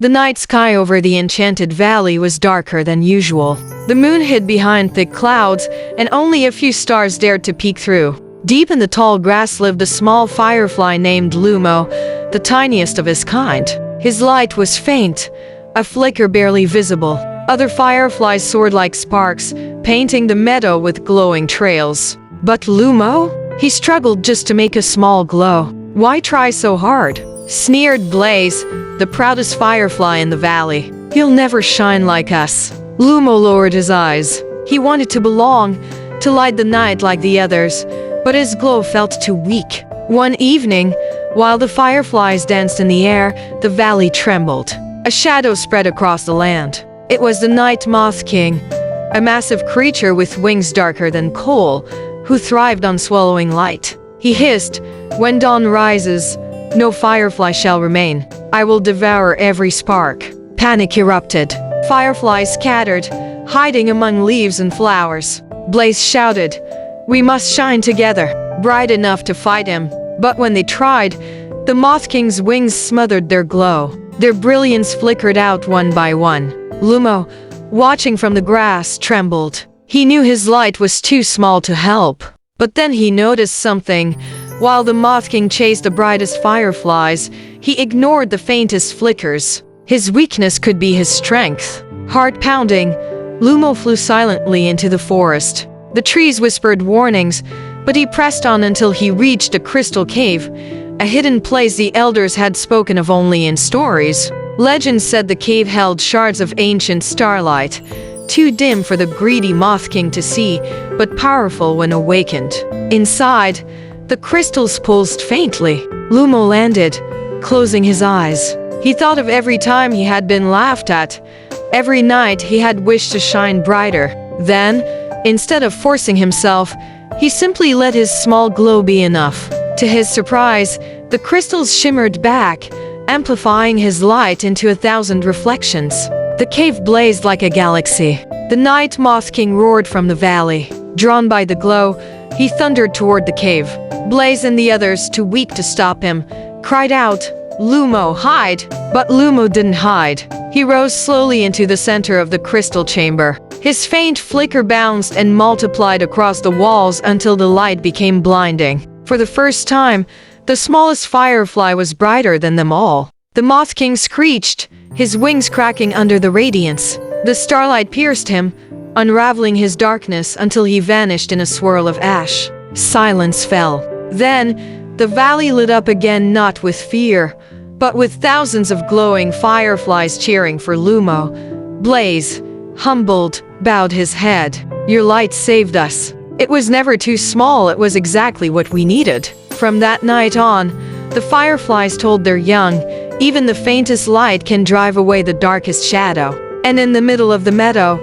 The night sky over the enchanted valley was darker than usual. The moon hid behind thick clouds, and only a few stars dared to peek through. Deep in the tall grass lived a small firefly named Lumo, the tiniest of his kind. His light was faint, a flicker barely visible. Other fireflies soared like sparks, painting the meadow with glowing trails. But Lumo? He struggled just to make a small glow. Why try so hard? Sneered Blaze, the proudest firefly in the valley. You'll never shine like us. Lumo lowered his eyes. He wanted to belong, to light the night like the others, but his glow felt too weak. One evening, while the fireflies danced in the air, the valley trembled. A shadow spread across the land. It was the Night Moth King, a massive creature with wings darker than coal, who thrived on swallowing light. He hissed, "When dawn rises, no firefly shall remain. I will devour every spark." Panic erupted. Fireflies scattered, hiding among leaves and flowers. Blaze shouted, "We must shine together," bright enough to fight him. But when they tried, the Moth King's wings smothered their glow. Their brilliance flickered out one by one. Lumo, watching from the grass, trembled. He knew his light was too small to help. But then he noticed something. While the Moth King chased the brightest fireflies, he ignored the faintest flickers. His weakness could be his strength. Heart pounding, Lumo flew silently into the forest. The trees whispered warnings, but he pressed on until he reached a crystal cave, a hidden place the elders had spoken of only in stories. Legend said the cave held shards of ancient starlight, too dim for the greedy Moth King to see, but powerful when awakened. Inside, the crystals pulsed faintly. Lumo landed, closing his eyes. He thought of every time he had been laughed at, every night he had wished to shine brighter. Then, instead of forcing himself, he simply let his small glow be enough. To his surprise, the crystals shimmered back, amplifying his light into 1,000 reflections. The cave blazed like a galaxy. The Night Moth King roared from the valley. Drawn by the glow, he thundered toward the cave. Blaze and the others, too weak to stop him, cried out, "Lumo, hide!" But Lumo didn't hide. He rose slowly into the center of the crystal chamber. His faint flicker bounced and multiplied across the walls until the light became blinding. For the first time, the smallest firefly was brighter than them all. The Moth King screeched, his wings cracking under the radiance. The starlight pierced him, unraveling his darkness until he vanished in a swirl of ash. Silence fell. Then, the valley lit up again, not with fear, but with thousands of glowing fireflies cheering for Lumo. Blaze, humbled, bowed his head. "Your light saved us. It was never too small, it was exactly what we needed." From that night on, the fireflies told their young, even the faintest light can drive away the darkest shadow. And in the middle of the meadow,